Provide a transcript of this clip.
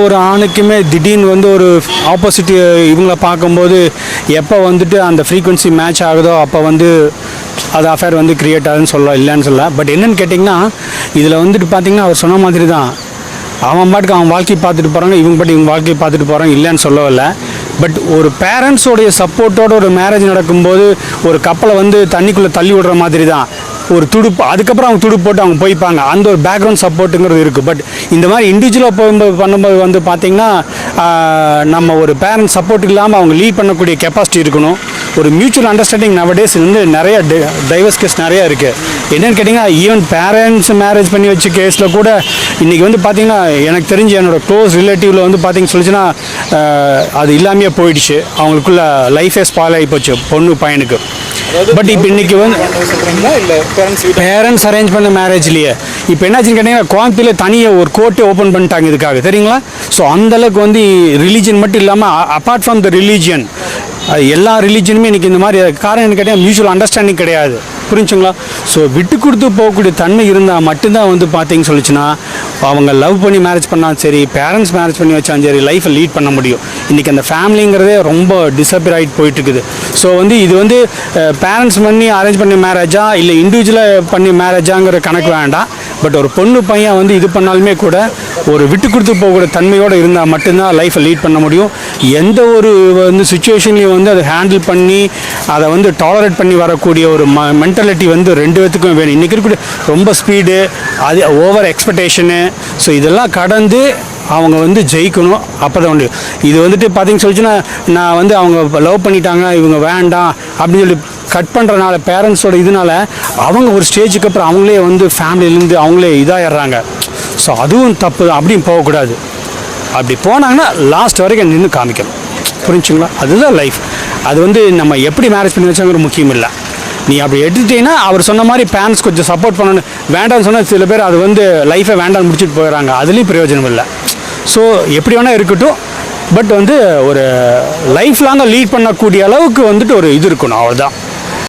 ஒரு ஆணுக்குமே திடீர்னு வந்து ஒரு ஆப்போசிட் இவங்களை பார்க்கும்போது எப்போ வந்துட்டு அந்த ஃப்ரீக்வன்சி மேட்ச் ஆகுதோ அப்போ வந்து அது அஃபேர் வந்து க்ரியேட் ஆகுதுன்னு சொல்லலாம், இல்லைன்னு சொல்லலாம். பட் என்னென்னு கேட்டிங்கன்னா இதில் வந்துட்டு பார்த்திங்கன்னா அவர் சொன்ன மாதிரி தான், அவன் பாட்டுக்கு அவன் வாழ்க்கையை பார்த்துட்டு போகிறாங்க, இவங்க பாட்டு இவங்க வாழ்க்கையை பார்த்துட்டு போகிறாங்க, இல்லைன்னு சொல்லவில்லை. பட் ஒரு பேரண்ட்ஸோடைய சப்போர்ட்டோட ஒரு மேரேஜ் நடக்கும்போது ஒரு கப்பலை வந்து தண்ணிக்குள்ளே தள்ளி விடுற மாதிரி தான் ஒரு துடுப்பு, அதுக்கப்புறம் அவங்க துடுப்பு போட்டு அவங்க போய்ப்பாங்க. அந்த ஒரு பேக்ரவுண்ட் சப்போர்ட்டுங்கிறது இருக்குது. பட் இந்த மாதிரி இண்டிவிஜுவலாக போகும்போது பண்ணும்போது வந்து பார்த்திங்கன்னா நம்ம ஒரு பேரண்ட் சப்போர்ட் இல்லாமல் அவங்க லீட் பண்ணக்கூடிய கெப்பாசிட்டி இருக்கணும். ஒரு மியூச்சுவல் அண்டர்ஸ்டாண்டிங் நவடேஸ் வந்து நிறைய டைவர்ஸ் கேஸ் நிறையா இருக்குது. என்னென்னு கேட்டிங்கன்னா ஈவன் பேரண்ட்ஸ் மேரேஜ் பண்ணி வச்ச கேஸில் கூட இன்றைக்கி வந்து பார்த்திங்கன்னா எனக்கு தெரிஞ்சு என்னோடய க்ளோஸ் ரிலேட்டிவில் வந்து பார்த்திங்கன்னு சொல்லிச்சுன்னா அது இல்லாமையே போயிடுச்சு. அவங்களுக்குள்ள லைஃபே ஸ்பாயில் ஆகி போச்சு பொண்ணு பையனுக்கு. பட் இப்போ இன்றைக்கி வந்து பேரண்ட்ஸ் அரேஞ்ச் பண்ண மேரேஜ்லேயே இப்போ என்னாச்சுன்னு கேட்டிங்கன்னா கோயம்புத்தூரில் தனியாக ஒரு கோர்ட்டே ஓப்பன் பண்ணிட்டாங்க இதுக்காக, தெரியுங்களா? ஸோ அந்தளவுக்கு வந்து ரிலீஜன் மட்டும் இல்லாமல் அப்பார்ட் ஃப்ரம் த ரிலீஜியன் எல்லா ரிலீஜனுமே இன்றைக்கி இந்த மாதிரி காரணம் என்ன கேட்டால் மியூச்சுவல் அண்டர்ஸ்டாண்டிங் கிடையாது, புரிஞ்சுங்களா? ஸோ விட்டு கொடுத்து போகக்கூடிய தன்மை இருந்தால் மட்டும்தான் வந்து பார்த்தீங்கன்னு சொல்லிச்சுன்னா அவங்க லவ் பண்ணி மேரேஜ் பண்ணாலும் சரி, பேரண்ட்ஸ் மேரேஜ் பண்ணி வச்சாலும் சரி, லைஃப்பை லீட் பண்ண முடியும். இன்றைக்கி அந்த ஃபேமிலிங்கிறதே ரொம்ப டிஸப்பியர் ஆகிட்டு போயிட்டுருக்குது. ஸோ வந்து இது வந்து பேரண்ட்ஸ் பண்ணி அரேஞ்ச் பண்ணி மேரேஜா இல்லை இண்டிவிஜுவலாக பண்ணி மேரேஜாங்கிற கணக்கு வேண்டாம். பட் ஒரு பொண்ணு பையன் வந்து இது பண்ணாலுமே கூட ஒரு விட்டு கொடுத்து போகக்கூடிய தன்மையோடு இருந்தால் மட்டும்தான் லைஃப்பை லீட் பண்ண முடியும். எந்த ஒரு வந்து சுச்சுவேஷன்லையும் வந்து அதை ஹேண்டில் பண்ணி அதை வந்து டாலரேட் பண்ணி வரக்கூடிய ஒரு மென்டாலிட்டி வந்து ரெண்டு பேத்துக்கும் வேணும். இன்றைக்கி இருக்கக்கூடிய ரொம்ப ஸ்பீடு, அது ஓவர் எக்ஸ்பெக்டேஷனு, ஸோ இதெல்லாம் கடந்து அவங்க வந்து ஜெயிக்கணும். அப்போ தான் உண்டு. இது வந்துட்டு பார்த்தீங்கன்னு சொல்லிச்சுன்னா நான் வந்து அவங்க லவ் பண்ணிட்டாங்க இவங்க வேண்டாம் அப்படின்னு சொல்லி கட் பண்ணுறனால பேரண்ட்ஸோட இதனால அவங்க ஒரு ஸ்டேஜுக்கு அப்புறம் அவங்களே வந்து ஃபேமிலியிலேருந்து அவங்களே இதாகிடுறாங்க. ஸோ அதுவும் தப்பு தான், அப்படியும் போகக்கூடாது. அப்படி போனாங்கன்னா லாஸ்ட் வரைக்கும் நின்று காமிக்கணும், புரிஞ்சுங்களா? அதுதான் லைஃப். அது வந்து நம்ம எப்படி மேரேஜ் பண்ணி வச்சாங்கிற முக்கியம் இல்லை. நீ அப்படி எடுத்துட்டீங்கன்னா அவர் சொன்ன மாதிரி பேரண்ட்ஸ் கொஞ்சம் சப்போர்ட் பண்ணணும். வேண்டாம்னு சொன்னால் சில பேர் அது வந்து லைஃப்பை வேண்டாம்னு முடிச்சுட்டு போயிடறாங்க, அதுலேயும் பிரயோஜனம் இல்லை. ஸோ எப்படி வேணால் இருக்கட்டும், பட் வந்து ஒரு லைஃப் லாங்காக லீட் பண்ணக்கூடிய அளவுக்கு வந்துட்டு ஒரு இது இருக்கணும், அவ்வளோதான்.